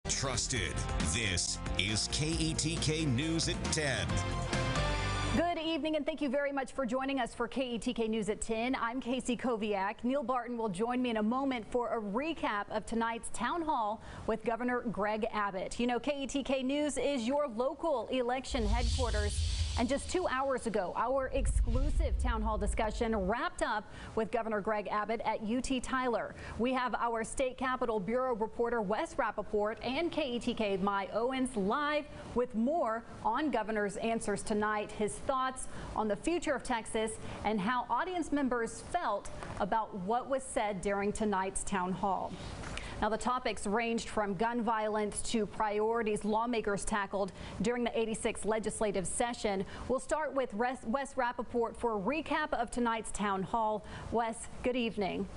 Trusted. This is KETK News at 10. Good evening, and thank you very much for joining us for KETK News at 10. I'm Casey Koviak. Neil Barton will join me in a moment for a recap of tonight's town hall with Governor Greg Abbott. You know, KETK News is your local election headquarters. And just 2 hours ago, our exclusive town hall discussion wrapped up with Governor Greg Abbott at UT Tyler. We have our State Capitol Bureau reporter Wes Rappaport and KETK My Owens live with more on Governor's answers tonight, his thoughts on the future of Texas, and how audience members felt about what was said during tonight's town hall. Now, the topics ranged from gun violence to priorities lawmakers tackled during the 86th legislative session. We'll start with Wes Rappaport for a recap of tonight's town hall. Wes, good evening.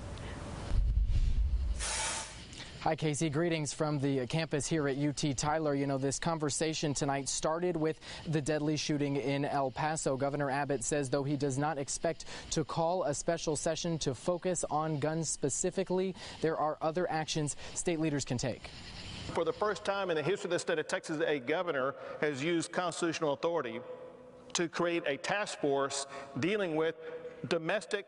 Hi, Casey. Greetings from the campus here at UT Tyler. You know, this conversation tonight started with the deadly shooting in El Paso. Governor Abbott says, though he does not expect to call a special session to focus on guns specifically, there are other actions state leaders can take. For the first time in the history of the state of Texas, a governor has used constitutional authority to create a task force dealing with domestic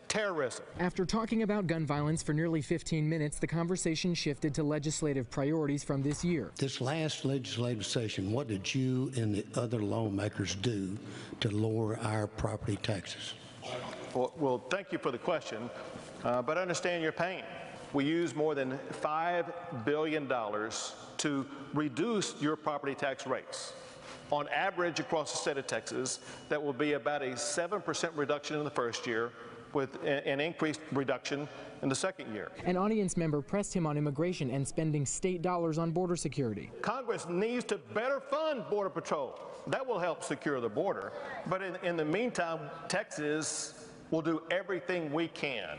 terrorism. After talking about gun violence for nearly 15 minutes, the conversation shifted to legislative priorities from this year. This last legislative session, what did you and the other lawmakers do to lower our property taxes? Well, thank you for the question, but I understand your pain. We use more than $5 billion to reduce your property tax rates. On average, across the state of Texas, that will be about a 7% reduction in the first year, with an increased reduction in the second year. An audience member pressed him on immigration and spending state dollars on border security. Congress needs to better fund Border Patrol. That will help secure the border. But in the meantime, Texas will do everything we can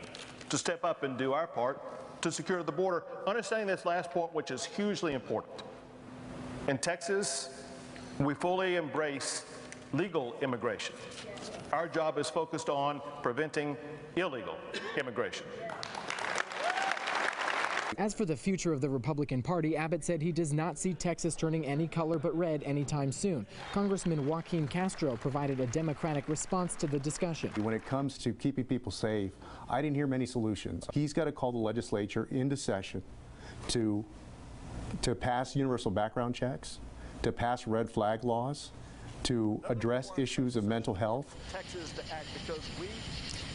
to step up and do our part to secure the border. Understanding this last point, which is hugely important. In Texas, we fully embrace legal immigration. Our job is focused on preventing illegal immigration. As for the future of the Republican Party, Abbott said he does not see Texas turning any color but red anytime soon. Congressman Joaquin Castro provided a Democratic response to the discussion. When it comes to keeping people safe, I didn't hear many solutions. He's got to call the legislature into session to pass universal background checks, to pass red flag laws, to address issues of mental health.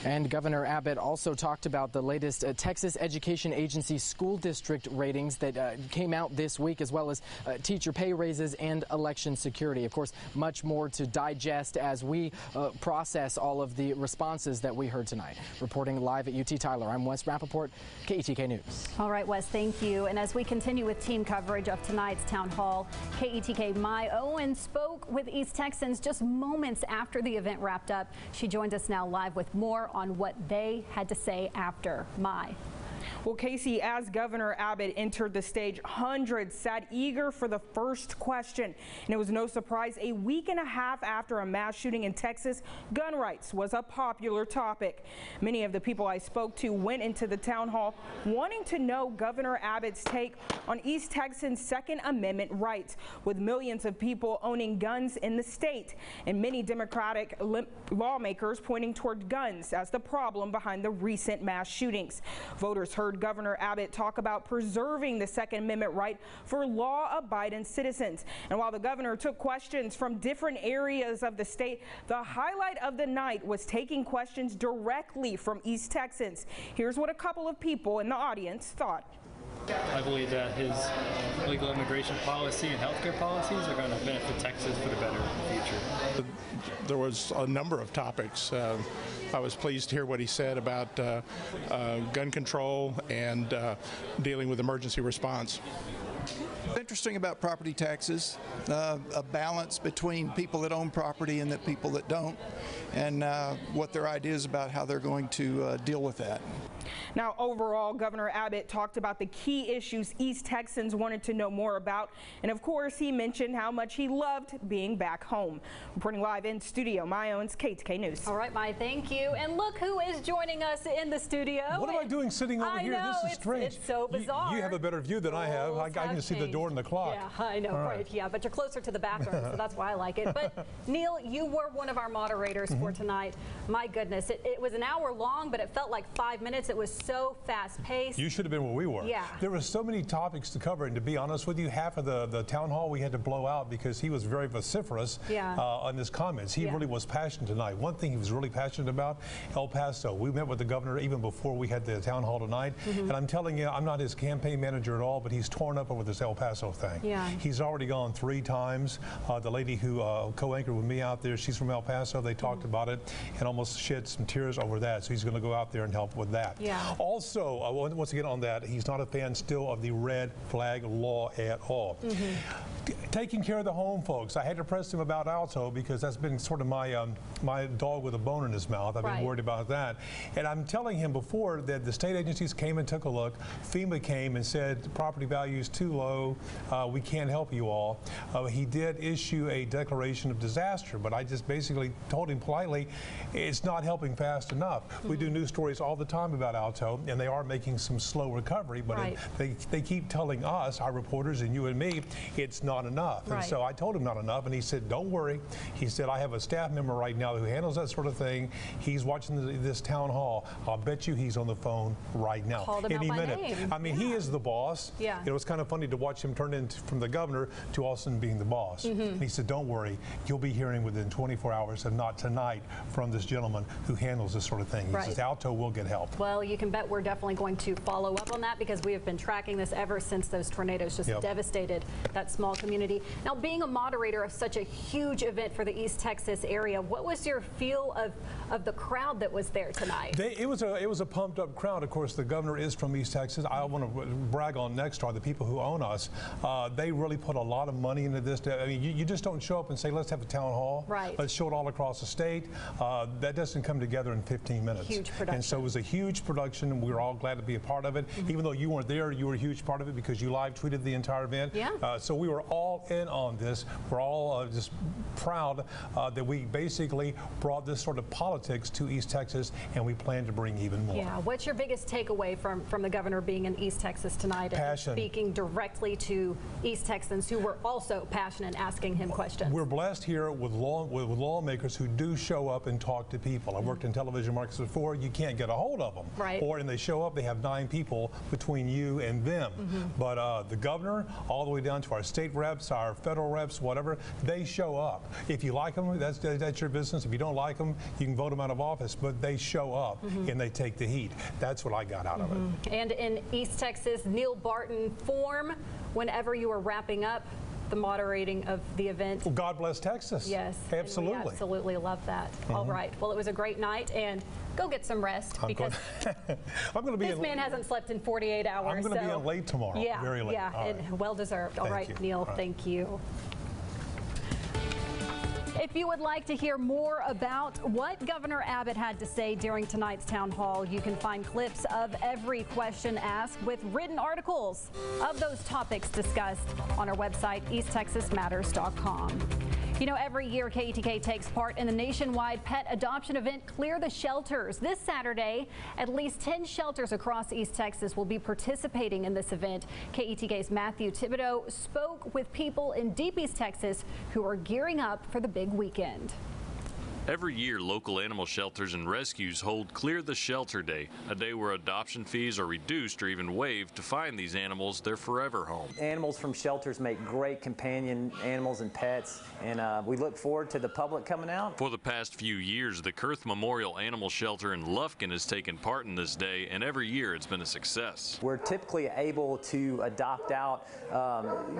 And Governor Abbott also talked about the latest Texas Education Agency school district ratings that came out this week, as well as teacher pay raises and election security. Of course, much more to digest as we process all of the responses that we heard tonight. Reporting live at UT Tyler, I'm Wes Rappaport, KETK News. All right, Wes, thank you. And as we continue with team coverage of tonight's town hall, KETK My Owens spoke with East Texans just moments after the event wrapped up. She joins us now live with more on what they had to say after. Well, Casey, as Governor Abbott entered the stage, hundreds sat eager for the first question. And it was no surprise, a week and a half after a mass shooting in Texas, gun rights was a popular topic. Many of the people I spoke to went into the town hall wanting to know Governor Abbott's take on East Texans' Second Amendment rights, with millions of people owning guns in the state, and many Democratic lawmakers pointing toward guns as the problem behind the recent mass shootings. Voters heard Governor Abbott talk about preserving the Second Amendment right for law-abiding citizens. And while the governor took questions from different areas of the state, the highlight of the night was taking questions directly from East Texans. Here's what a couple of people in the audience thought. I believe that his legal immigration policy and healthcare policies are going to benefit Texas for the better in the future. There was a number of topics. I was pleased to hear what he said about gun control and dealing with emergency response. Interesting about property taxes, a balance between people that own property and the people that don't, and what their ideas about how they're going to deal with that. Now, overall, Governor Abbott talked about the key issues East Texans wanted to know more about. And of course, he mentioned how much he loved being back home. Reporting live in studio, my own KETK News. All right, Mai, thank you. And look who is joining us in the studio. What am I doing sitting over here? Know, This is strange. It's so bizarre. You have a better view than I have. I can see the door and the clock. Yeah, I know, right. Yeah, but you're closer to the bathroom, so that's why I like it. But Neil, you were one of our moderators for tonight. My goodness, it was an hour long, but it felt like 5 minutes. It was so fast-paced. You should have been where we were. Yeah. There were so many topics to cover, and to be honest with you, half of the town hall we had to blow out because he was very vociferous on his comments. He really was passionate tonight. One thing he was really passionate about, El Paso. We met with the governor even before we had the town hall tonight, and I'm telling you, I'm not his campaign manager at all, but he's torn up over this El Paso thing. Yeah. He's already gone 3 times. The lady who co-anchored with me out there, she's from El Paso. They talked about it and almost shed some tears over that, so he's going to go out there and help with that. Yeah. Also, once again on that, he's not a fan still of the red flag law at all. Taking care of the home folks. I had to press him about Alto because that's been sort of my my dog with a bone in his mouth. I've been worried about that. And I'm telling him before that the state agencies came and took a look. FEMA came and said the property value is too low. We can't help you all. He did issue a declaration of disaster, but I just basically told him politely, it's not helping fast enough. We do news stories all the time about Alto, and they are making some slow recovery, but they keep telling us, our reporters and you and me, it's not enough. And so I told him not enough, and he said, don't worry. He said, I have a staff member right now who handles that sort of thing. He's watching this town hall. I'll bet you he's on the phone right now. Called him any out by minute. name. I mean, he is the boss. Yeah. It was kind of funny to watch him turn into from the governor to also being the boss. And he said, don't worry, you'll be hearing within 24 hours, if not tonight, from this gentleman who handles this sort of thing. He says, Alto will get help. Well, you can bet we're definitely going to follow up on that because we have been tracking this ever since those tornadoes just devastated that small community. Now, being a moderator of such a huge event for the East Texas area, what was your feel of the crowd that was there tonight? It was a pumped up crowd. Of course, the governor is from East Texas. I want to brag on Nexstar, the people who own us. They really put a lot of money into this. I mean, you just don't show up and say, let's have a town hall. Right. Let's show it all across the state. That doesn't come together in 15 minutes. Huge production. And so it was a huge production, and we were all glad to be a part of it. Even though you weren't there, you were a huge part of it because you live tweeted the entire event. Yeah. So we were all in on this. We're all just proud that we basically brought this sort of politics to East Texas, and we plan to bring even more. Yeah. What's your biggest takeaway from the governor being in East Texas tonight and speaking directly to East Texans who were also passionate asking him questions? We're blessed here with lawmakers who do show up and talk to people. I've worked in television markets before. You can't get a hold of them. Right. Or when they show up, they have 9 people between you and them. But the governor, all the way down to our state reps, our federal reps, whatever, they show up. If you like them, that's your business. If you don't like them, you can vote them out of office. But they show up and they take the heat. That's what I got out of it. And in East Texas, Neil Barton form, whenever you were wrapping up the moderating of the event. Well, God bless Texas. Yes. Absolutely. We absolutely love that. All right. Well, it was a great night, and go get some rest because I'm going to be this man hasn't slept in 48 hours. I'm going to be in late tomorrow. Yeah. Very late. Yeah. And well deserved. All right, Neil. Thank you. If you would like to hear more about what Governor Abbott had to say during tonight's town hall, you can find clips of every question asked with written articles of those topics discussed on our website, easttexasmatters.com. You know, every year KETK takes part in the nationwide pet adoption event, Clear the Shelters. This Saturday, at least 10 shelters across East Texas will be participating in this event. KETK's Matthew Thibodeau spoke with people in Deep East Texas who are gearing up for the big weekend. Every year, local animal shelters and rescues hold Clear the Shelter Day, a day where adoption fees are reduced or even waived to find these animals their forever home. Animals from shelters make great companion animals and pets, and we look forward to the public coming out. For the past few years, the Kurth Memorial Animal Shelter in Lufkin has taken part in this day, and every year it's been a success. We're typically able to adopt out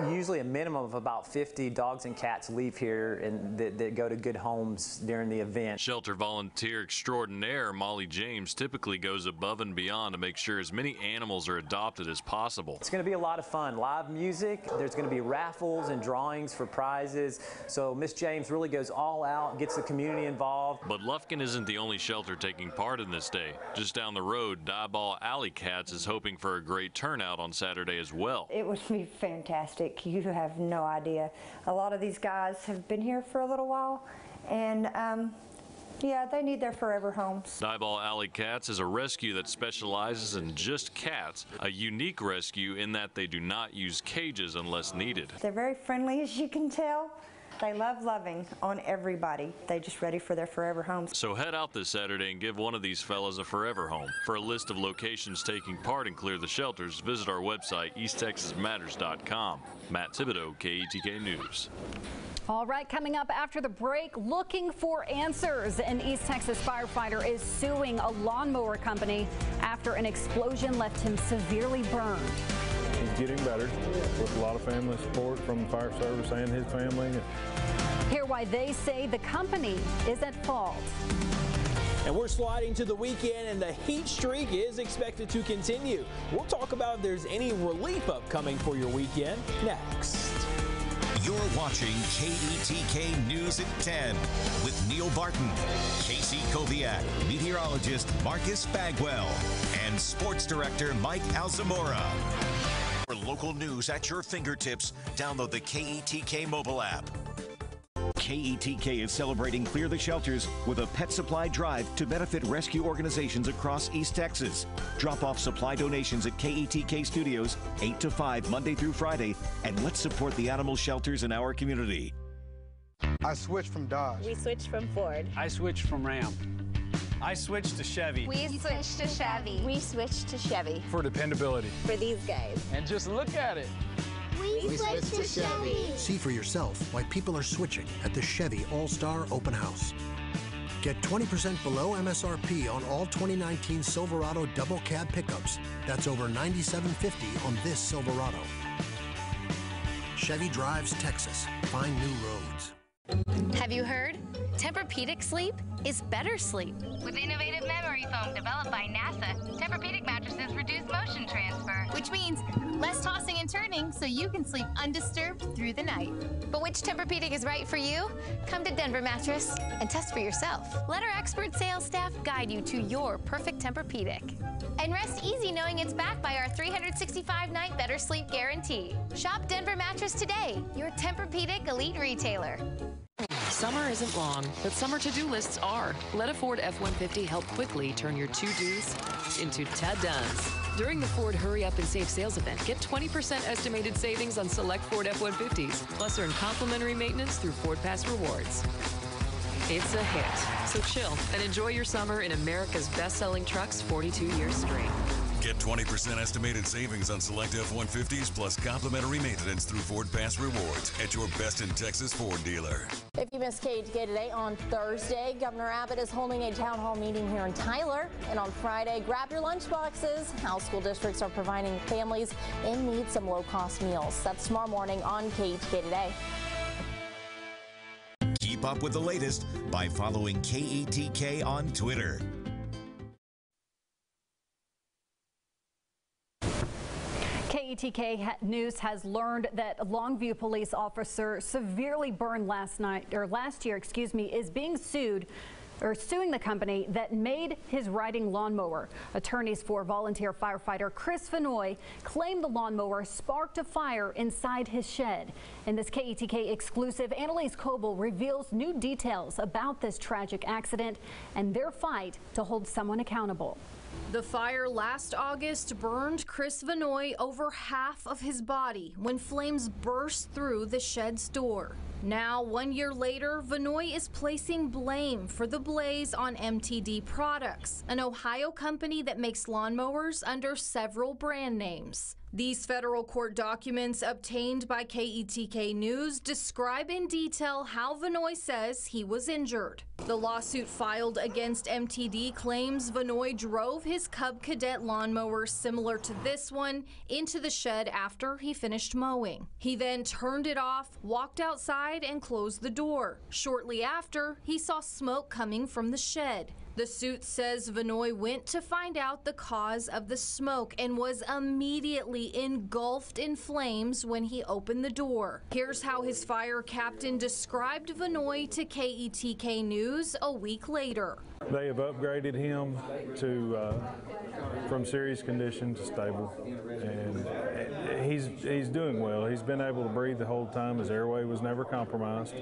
usually a minimum of about 50 dogs and cats leave here and that go to good homes during the event. Shelter volunteer extraordinaire Molly James typically goes above and beyond to make sure as many animals are adopted as possible. It's going to be a lot of fun. Live music, there's going to be raffles and drawings for prizes. So Miss James really goes all out, gets the community involved. But Lufkin isn't the only shelter taking part in this day. Just down the road, Dieball Alley Cats is hoping for a great turnout on Saturday as well. It would be fantastic. You have no idea. A lot of these guys have been here for a little while, and yeah, they need their forever homes. Dieball Alley Cats is a rescue that specializes in just cats, a unique rescue in that they do not use cages unless needed. They're very friendly, as you can tell. They love loving on everybody. They're just ready for their forever homes. So head out this Saturday and give one of these fellas a forever home. For a list of locations taking part in Clear the Shelters, visit our website, easttexasmatters.com. Matt Thibodeau, KETK News. All right, coming up after the break, looking for answers. An East Texas firefighter is suing a lawnmower company after an explosion left him severely burned. He's getting better with a lot of family support from the fire service and his family. Hear why they say the company is at fault. And we're sliding to the weekend, and the heat streak is expected to continue. We'll talk about if there's any relief upcoming for your weekend next. You're watching KETK News at 10 with Neil Barton, Casey Koviak, meteorologist Marcus Bagwell, and sports director Mike Alzamora. For local news at your fingertips, download the KETK mobile app. KETK is celebrating Clear the Shelters with a pet supply drive to benefit rescue organizations across East Texas. Drop off supply donations at KETK Studios 8 to 5 Monday through Friday, and let's support the animal shelters in our community. I switched from Dodge. We switched from Ford. I switched from Ram. I switched to Chevy. We switched to Chevy. We switched to Chevy. For dependability. For these guys. And just look at it. We switched to Chevy. See for yourself why people are switching at the Chevy All-Star Open House. Get 20% below MSRP on all 2019 Silverado double cab pickups. That's over $97.50 on this Silverado. Chevy drives Texas. Find new roads. Have you heard? Tempur-Pedic sleep is better sleep. With innovative memory foam developed by NASA, Tempur-Pedic mattresses reduce motion transfer, Which means less tossing and turning so you can sleep undisturbed through the night. But which Tempur-Pedic is right for you? Come to Denver Mattress and test for yourself. Let our expert sales staff guide you to your perfect Tempur-Pedic. And rest easy knowing it's backed by our 365-night better sleep guarantee. Shop Denver Mattress today, your Tempur-Pedic elite retailer. Summer isn't long, but summer to-do lists are. Let a Ford F-150 help quickly turn your to-dos into ta-dones. During the Ford Hurry Up and Save sales event, get 20% estimated savings on select Ford F-150s, plus earn complimentary maintenance through Ford Pass Rewards. It's a hit, so chill and enjoy your summer in America's best-selling trucks 42 years straight. Get 20% estimated savings on select F-150s plus complimentary maintenance through Ford Pass Rewards at your best in Texas Ford dealer. If you missed KETK today, on Thursday, Governor Abbott is holding a town hall meeting here in Tyler. And on Friday, grab your lunch boxes. How school districts are providing families in need some low-cost meals. That's tomorrow morning on KETK Today. Keep up with the latest by following KETK on Twitter. KETK News has learned that a Longview police officer severely burned last year, is being sued or suing the company that made his riding lawnmower. Attorneys for volunteer firefighter Chris Vanoy claim the lawnmower sparked a fire inside his shed. In this KETK exclusive, Annalise Coble reveals new details about this tragic accident and their fight to hold someone accountable. The fire last August burned Chris Vanoy over half of his body when flames burst through the shed's door. Now, 1 year later, Vanoy is placing blame for the blaze on MTD Products, an Ohio company that makes lawnmowers under several brand names. These federal court documents obtained by KETK News describe in detail how Vanoy says he was injured. The lawsuit filed against MTD claims Vanoy drove his Cub Cadet lawnmower similar to this one into the shed after he finished mowing. He then turned it off, walked outside, outside and closed the door. Shortly after, he saw smoke coming from the shed. The suit says Vinoy went to find out the cause of the smoke and was immediately engulfed in flames when he opened the door. Here's how his fire captain described Vinoy to KETK News a week later. They have upgraded him to from serious condition to stable, and he's doing well. He's been able to breathe the whole time. His airway was never compromised.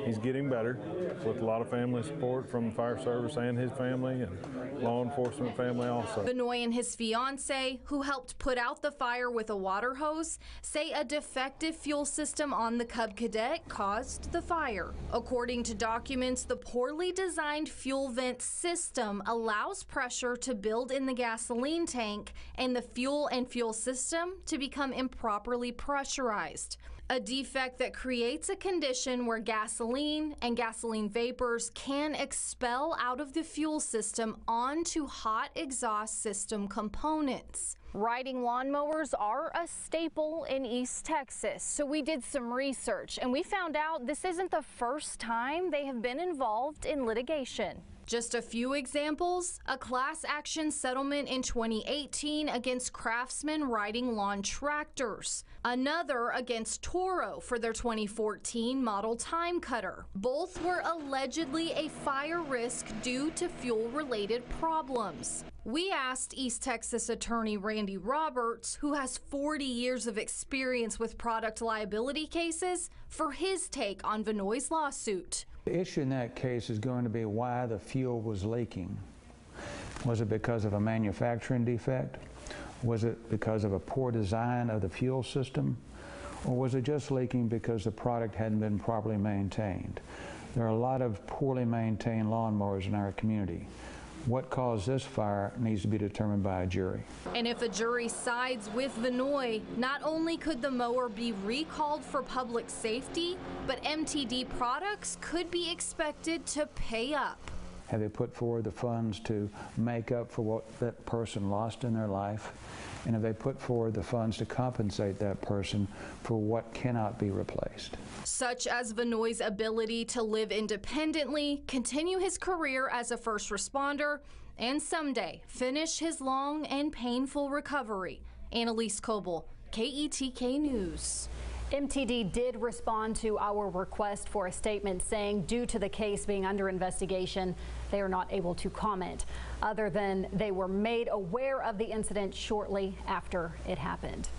He's getting better with a lot of family support from the fire service and his family and law enforcement family also. Vinoy and his fiance, who helped put out the fire with a water hose, say a defective fuel system on the Cub Cadet caused the fire. According to documents, the poorly designed fuel vent system allows pressure to build in the gasoline tank and the fuel and fuel system to become improperly pressurized. A defect that creates a condition where gasoline and gasoline vapors can expel out of the fuel system onto hot exhaust system components. Riding lawnmowers are a staple in East Texas, so we did some research and we found out this isn't the first time they have been involved in litigation. Just a few examples: a class action settlement in 2018 against Craftsman riding lawn tractors, another against Toro for their 2014 model time cutter. Both were allegedly a fire risk due to fuel-related problems. We asked East Texas attorney Randy Roberts, who has 40 years of experience with product liability cases, for his take on Vinoy's lawsuit. The issue in that case is going to be why the fuel was leaking. Was it because of a manufacturing defect? Was it because of a poor design of the fuel system? Or was it just leaking because the product hadn't been properly maintained? There are a lot of poorly maintained lawnmowers in our community. What caused this fire needs to be determined by a jury. And if a jury sides with Vinoy, not only could the mower be recalled for public safety, but MTD Products could be expected to pay up. Have they put forward the funds to make up for what that person lost in their life? And have they put forward the funds to compensate that person for what cannot be replaced? Such as Vinoy's ability to live independently, continue his career as a first responder, and someday finish his long and painful recovery. Annalise Coble, KETK News. MTD did respond to our request for a statement saying due to the case being under investigation, they are not able to comment, other than they were made aware of the incident shortly after it happened.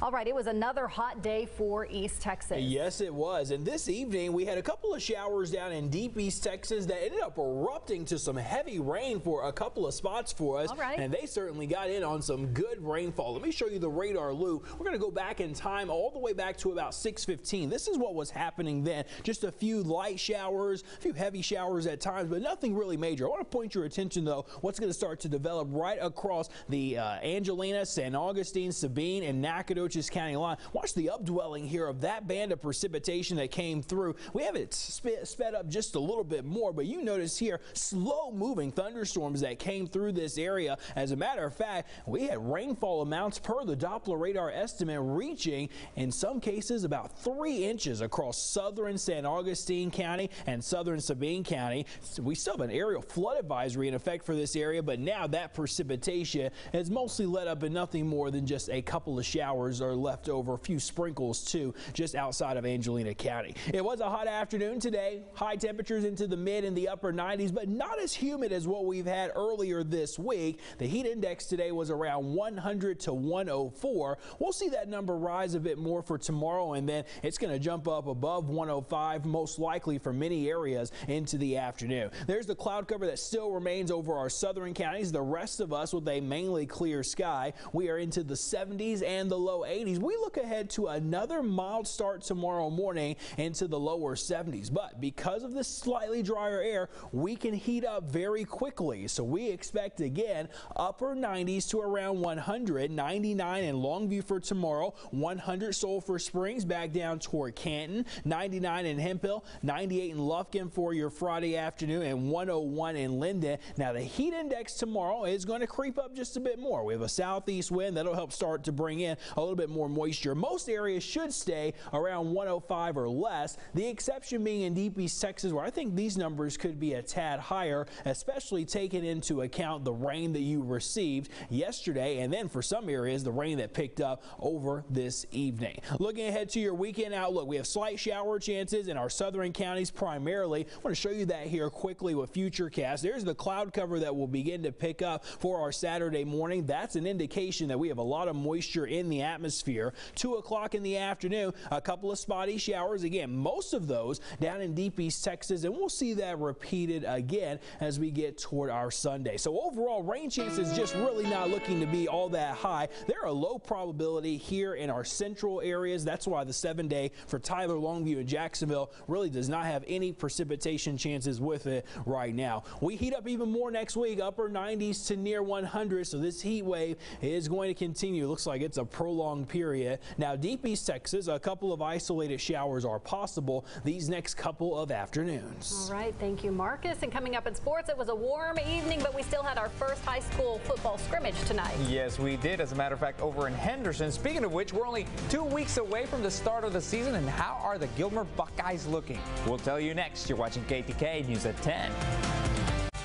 All right, it was another hot day for East Texas. Yes, it was. And this evening, we had a couple of showers down in deep East Texas that ended up erupting to some heavy rain for a couple of spots for us. All right. And they certainly got in on some good rainfall. Let me show you the radar loop. We're going to go back in time all the way back to about 6:15. This is what was happening then. Just a few light showers, a few heavy showers at times, but nothing really major. I want to point your attention, though, what's going to start to develop right across the Angelina, San Augustine, Sabine, and Nacogdoches County line. Watch the updwelling here of that band of precipitation that came through. We have it sped up just a little bit more, but you notice here slow moving thunderstorms that came through this area. As a matter of fact, we had rainfall amounts per the Doppler radar estimate reaching in some cases about 3 inches across southern San Augustine County and southern Sabine County. We still have an aerial flood advisory in effect for this area, but now that precipitation has mostly let up in nothing more than just a couple of showers or left over, a few sprinkles too, just outside of Angelina County. It was a hot afternoon today. High temperatures into the mid and the upper 90s, but not as humid as what we've had earlier this week. The heat index today was around 100 to 104. We'll see that number rise a bit more for tomorrow, and then it's going to jump up above 105, most likely for many areas into the afternoon. There's the cloud cover that still remains over our southern counties. The rest of us with a mainly clear sky. We are into the 70s and the low 80s. We look ahead to another mild start tomorrow morning into the lower 70s, but because of the slightly drier air, we can heat up very quickly. So we expect again upper 90s to around 100, 99 in Longview for tomorrow, 100 Sulphur Springs back down toward Canton, 99 in Hemphill, 98 in Lufkin for your Friday afternoon, and 101 in Linden. Now the heat index tomorrow is going to creep up just a bit more. We have a southeast wind that'll help start to bring in a little bit bit more moisture. Most areas should stay around 105 or less. The exception being in Deep East Texas, where I think these numbers could be a tad higher, especially taking into account the rain that you received yesterday, and then for some areas, the rain that picked up over this evening. Looking ahead to your weekend outlook, we have slight shower chances in our southern counties primarily. I want to show you that here quickly with Futurecast. There's the cloud cover that will begin to pick up for our Saturday morning. That's an indication that we have a lot of moisture in the atmosphere. 2 o'clock in the afternoon, a couple of spotty showers. Again, most of those down in Deep East Texas, and we'll see that repeated again as we get toward our Sunday. So overall, rain chances just really not looking to be all that high. There are low probability here in our central areas. That's why the 7-day for Tyler, Longview, and Jacksonville really does not have any precipitation chances with it right now. We heat up even more next week, upper 90s to near 100, so this heat wave is going to continue. Looks like it's a prolonged period. Now, Deep East Texas, a couple of isolated showers are possible these next couple of afternoons. All right, thank you, Marcus. And coming up in sports, it was a warm evening, but we still had our first high school football scrimmage tonight. Yes, we did. As a matter of fact, over in Henderson. Speaking of which, we're only 2 weeks away from the start of the season, and how are the Gilmer Buckeyes looking? We'll tell you next. You're watching KETK News at 10.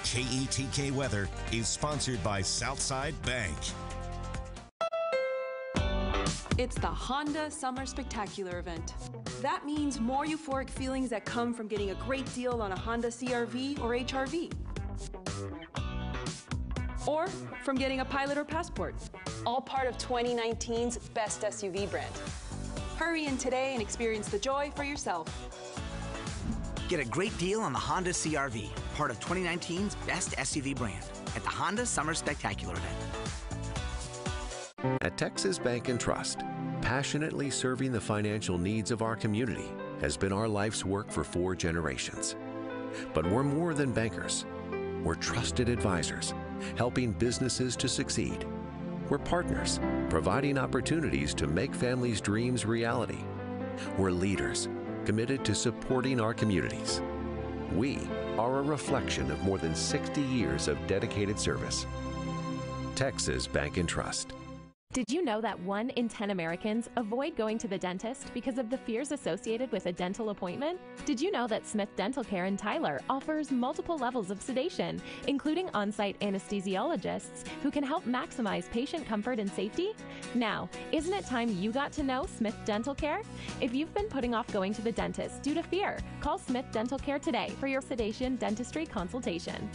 KETK Weather is sponsored by Southside Bank. It's the Honda Summer Spectacular event. That means more euphoric feelings that come from getting a great deal on a Honda CR-V or HR-V. Or from getting a Pilot or Passport. All part of 2019's Best SUV brand. Hurry in today and experience the joy for yourself. Get a great deal on the Honda CR-V, part of 2019's Best SUV brand, at the Honda Summer Spectacular event. At Texas Bank and Trust, passionately serving the financial needs of our community has been our life's work for 4 generations. But we're more than bankers. We're trusted advisors, helping businesses to succeed. We're partners, providing opportunities to make families' dreams reality. We're leaders, committed to supporting our communities. We are a reflection of more than 60 years of dedicated service. Texas Bank and Trust. Did you know that 1 in 10 Americans avoid going to the dentist because of the fears associated with a dental appointment? Did you know that Smith Dental Care in Tyler offers multiple levels of sedation, including on-site anesthesiologists who can help maximize patient comfort and safety? Now, isn't it time you got to know Smith Dental Care? If you've been putting off going to the dentist due to fear, call Smith Dental Care today for your sedation dentistry consultation.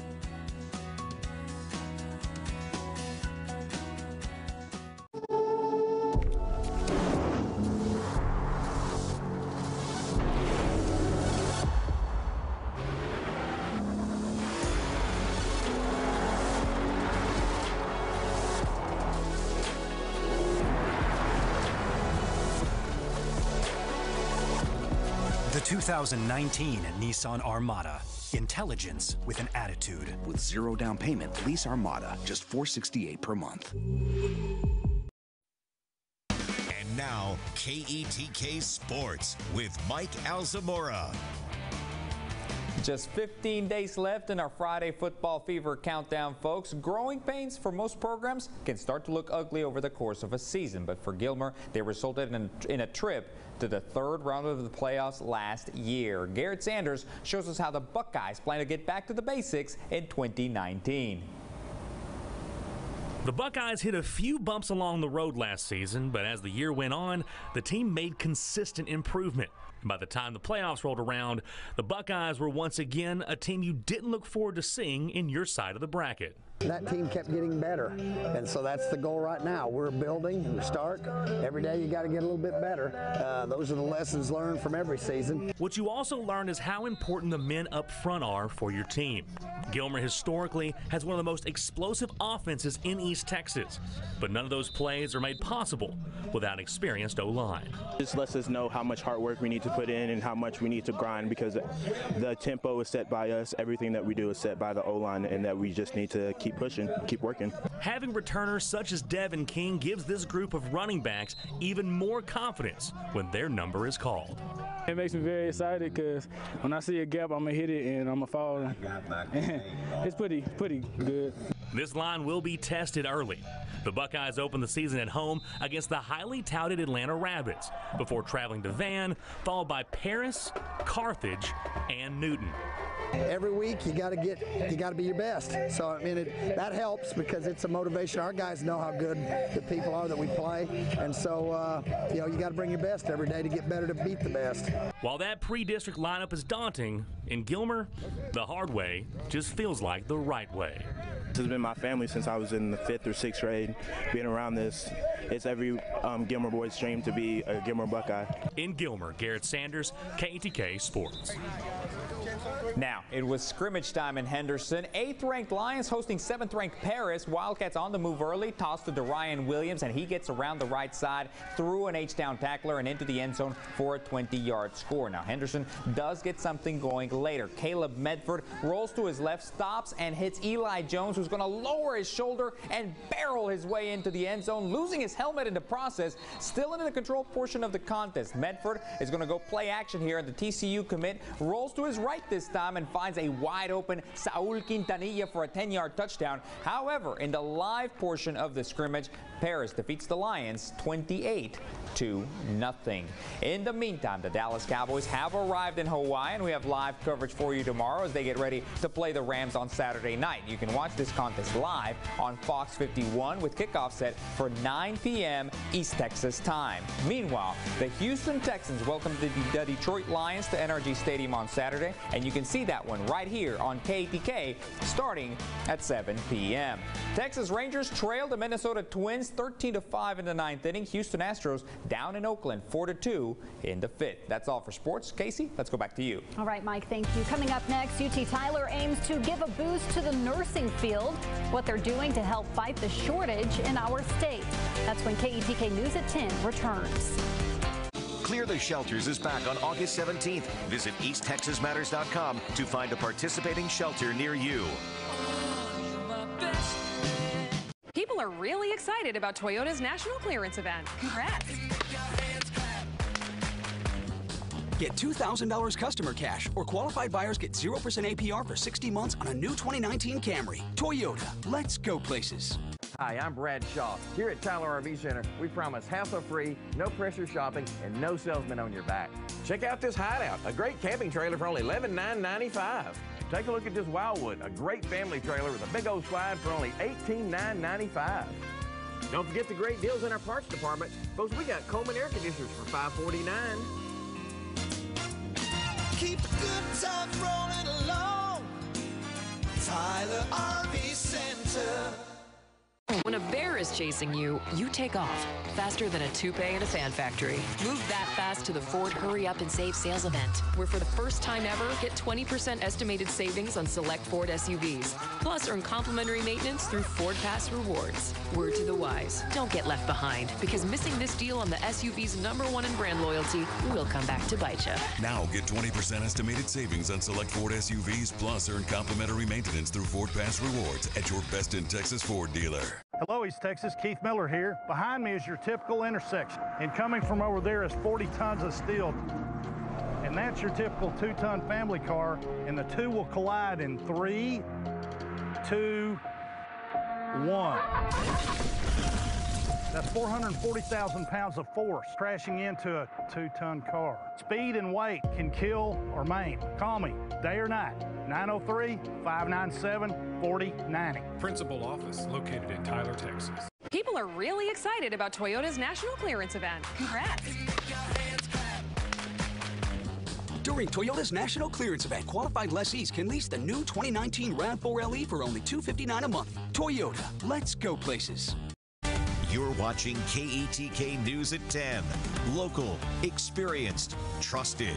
The 2019 Nissan Armada. Intelligence with an attitude. With 0 down payment, lease Armada, just $468 per month. And now, KETK Sports with Mike Alzamora. Just 15 days left in our Friday Football Fever countdown, folks. Growing pains for most programs can start to look ugly over the course of a season, but for Gilmer, they resulted in a trip to the 3rd round of the playoffs last year. Garrett Sanders shows us how the Buckeyes plan to get back to the basics in 2019. The Buckeyes hit a few bumps along the road last season, but as the year went on, the team made consistent improvement. By the time the playoffs rolled around, the Buckeyes were once again a team you didn't look forward to seeing in your side of the bracket. That team kept getting better, and so that's the goal right now. We're building, we start. Every day you got to get a little bit better. Those are the lessons learned from every season. What you also learned is how important the men up front are for your team. Gilmer historically has one of the most explosive offenses in East Texas, but none of those plays are made possible without experienced O-line. This lets us know how much hard work we need to put in and how much we need to grind, because the tempo is set by us. Everything that we do is set by the O-line, and that we just need to keep keep pushing, keep working. Having returners such as Devin King gives this group of running backs even more confidence when their number is called. It makes me very excited because when I see a gap, I'm going to hit it and I'm going to fall. It's pretty good. This line will be tested early. The Buckeyes open the season at home against the highly touted Atlanta Rabbits before traveling to Van, followed by Paris, Carthage, and Newton. Every week you got to be your best. So I mean that helps because it's a motivation. Our guys know how good the people are that we play, and so you got to bring your best every day to get better to beat the best. While that pre-district lineup is daunting, in Gilmer, the hard way just feels like the right way. This has been my family since I was in the 5th or 6th grade. Being around this, it's every Gilmer boy's dream to be a Gilmer Buckeye. In Gilmer, Garrett Sanders, KETK Sports. Now, it was scrimmage time in Henderson. 8th-ranked Lions hosting 7th-ranked Paris. Wildcats on the move early, tossed to Darian Williams, and he gets around the right side, through an H-down tackler and into the end zone for a 20-yard score. Now, Henderson does get something going later. Caleb Medford rolls to his left, stops, and hits Eli Jones, who's going to lower his shoulder and barrel his way into the end zone, losing his helmet in the process. Still in the control portion of the contest. Medford is going to go play action here, and the TCU commit rolls to his right this time and finds a wide open Saul Quintanilla for a 10-yard touchdown. However, in the live portion of the scrimmage, Paris defeats the Lions 28-0. In the meantime, the Dallas Cowboys have arrived in Hawaii, and we have live coverage for you tomorrow as they get ready to play the Rams on Saturday night. You can watch this contest live on Fox 51 with kickoff set for 9 p.m. East Texas time. Meanwhile, the Houston Texans welcome the Detroit Lions to NRG Stadium on Saturday, and you can see that one right here on KETK starting at 7 p.m. Texas Rangers trail the Minnesota Twins 13-5 in the 9th inning. Houston Astros down in Oakland 4-2 in the 5th. That's all for sports. Casey, let's go back to you. All right, Mike, thank you. Coming up next, UT Tyler aims to give a boost to the nursing field, what they're doing to help fight the shortage in our state. That's when KETK News at 10 returns. Clear the Shelters is back on August 17th. Visit EastTexasMatters.com to find a participating shelter near you. People are really excited about Toyota's national clearance event. Congrats. Get $2,000 customer cash, or qualified buyers get 0% APR for 60 months on a new 2019 Camry. Toyota, let's go places. Hi, I'm Brad Shaw. Here at Tyler RV Center, we promise hassle-free, no-pressure shopping, and no salesman on your back. Check out this Hideout, a great camping trailer for only $11,995. Take a look at this Wildwood, a great family trailer with a big old slide for only $18,995. Don't forget the great deals in our parts department. Folks, we got Coleman air conditioners for $549. Keep the good times rolling along. Tyler RV Center. When a bear is chasing you, you take off faster than a toupee in a fan factory. Move that fast to the Ford Hurry Up and Save sales event, where for the first time ever, get 20% estimated savings on select Ford SUVs. Plus, earn complimentary maintenance through Ford Pass Rewards. Word to the wise, don't get left behind, because missing this deal on the SUV's #1 in brand loyalty will come back to bite you. Now get 20% estimated savings on select Ford SUVs, plus earn complimentary maintenance through Ford Pass Rewards at your best in Texas Ford dealer. Hello, East Texas. Keith Miller here. Behind me is your typical intersection, and coming from over there is 40 tons of steel. And that's your typical 2-ton family car, and the two will collide in 3, 2, 1. That's 440,000 pounds of force crashing into a 2-ton car. Speed and weight can kill or maim. Call me, day or night, 903-597-4090. Principal office located in Tyler, Texas. People are really excited about Toyota's national clearance event. Congrats. During Toyota's national clearance event, qualified lessees can lease the new 2019 RAV4 LE for only $259 a month. Toyota, let's go places. You're watching KETK News at 10. Local, experienced, trusted.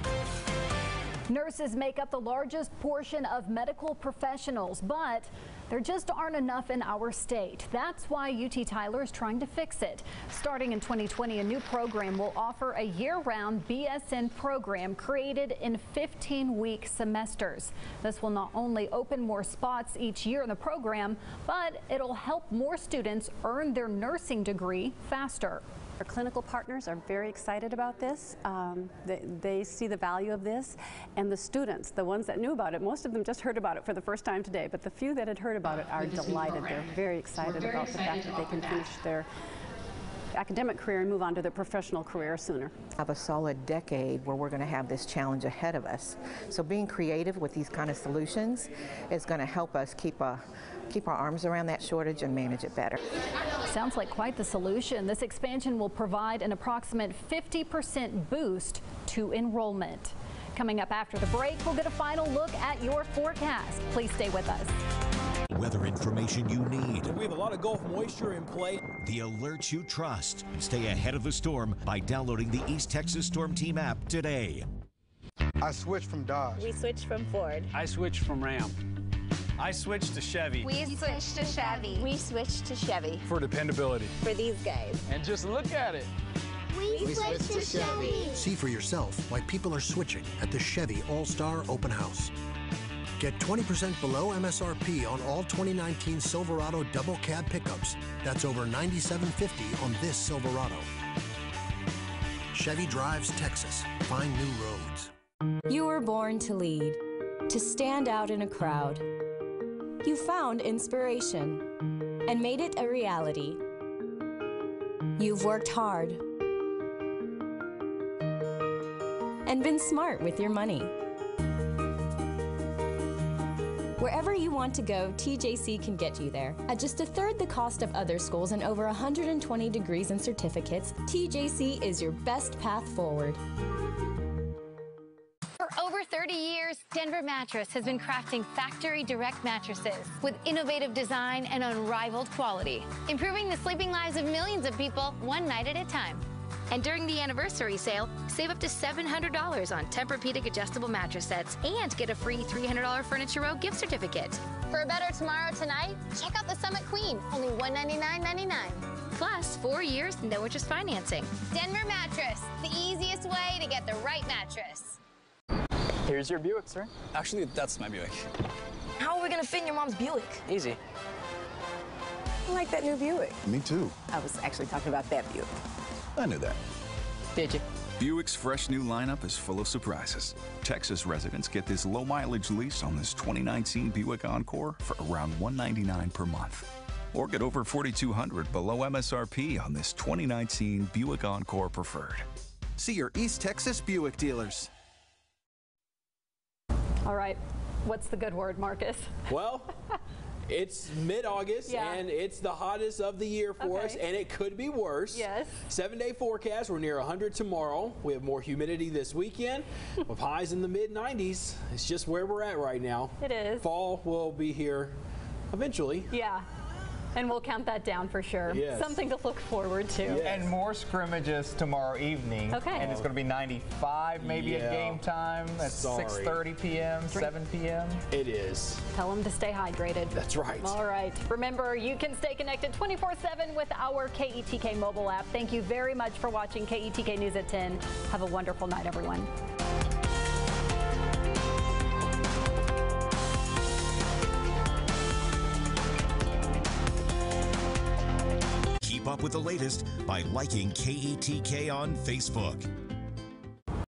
Nurses make up the largest portion of medical professionals, but There just aren't enough in our state. That's why UT Tyler is trying to fix it. Starting in 2020, a new program will offer a year-round BSN program created in 15-week semesters. This will not only open more spots each year in the program, but it'll help more students earn their nursing degree faster. Our clinical partners are very excited about this. They see the value of this, and the students, the ones that knew about it, most of them just heard about it for the first time today, but the few that had heard about it are delighted. They're very excited about the fact that they can finish their academic career and move on to their professional career sooner. Of a solid decade where we're going to have this challenge ahead of us. So being creative with these kind of solutions is going to help us keep our arms around that shortage and manage it better. Sounds like quite the solution. This expansion will provide an approximate 50% boost to enrollment. Coming up after the break, we'll get a final look at your forecast. Please stay with us. Weather information you need. We have a lot of Gulf moisture in play. The alerts you trust. Stay ahead of the storm by downloading the East Texas Storm Team app today. I switched from Dodge. We switched from Ford. I switched from Ram. I switched to Chevy. We switched to Chevy. We switched to Chevy. For dependability. For these guys. And just look at it. We switched to Chevy. See for yourself why people are switching at the Chevy All-Star Open House. Get 20% below MSRP on all 2019 Silverado double cab pickups. That's over $97.50 on this Silverado. Chevy drives Texas. Find new roads. You were born to lead, to stand out in a crowd. You found inspiration and made it a reality. You've worked hard and been smart with your money. Wherever you want to go, TJC can get you there. At just a third the cost of other schools and over 120 degrees and certificates, TJC is your best path forward. For over 30 years, Denver Mattress has been crafting factory direct mattresses with innovative design and unrivaled quality, improving the sleeping lives of millions of people one night at a time. And during the anniversary sale, save up to $700 on Tempur-Pedic adjustable mattress sets and get a free $300 Furniture Row gift certificate. For a better tomorrow tonight, check out the Summit Queen, only $199.99. Plus, 4 years, no interest financing. Denver Mattress, the easiest way to get the right mattress. Here's your Buick, sir. Actually, that's my Buick. How are we gonna fit in your mom's Buick? Easy. I like that new Buick. Me too. I was actually talking about that Buick. I knew that. Did you? Buick's fresh new lineup is full of surprises. Texas residents get this low-mileage lease on this 2019 Buick Encore for around $199 per month. Or get over $4,200 below MSRP on this 2019 Buick Encore Preferred. See your East Texas Buick dealers. All right, what's the good word, Marcus? Well, it's mid-August, and it's the hottest of the year for us, and it could be worse. Yes. 7-day forecast, we're near 100 tomorrow. We have more humidity this weekend with highs in the mid-90s. It's just where we're at right now. It is. Fall will be here eventually. Yeah. And we'll count that down for sure. Yes. Something to look forward to. And more scrimmages tomorrow evening. Okay. And it's going to be 95 maybe at game time at 6:30 p.m., 7 p.m. It is. Tell them to stay hydrated. That's right. All right. Remember, you can stay connected 24/7 with our KETK mobile app. Thank you very much for watching KETK News at 10. Have a wonderful night, everyone. Keep up with the latest by liking KETK on Facebook.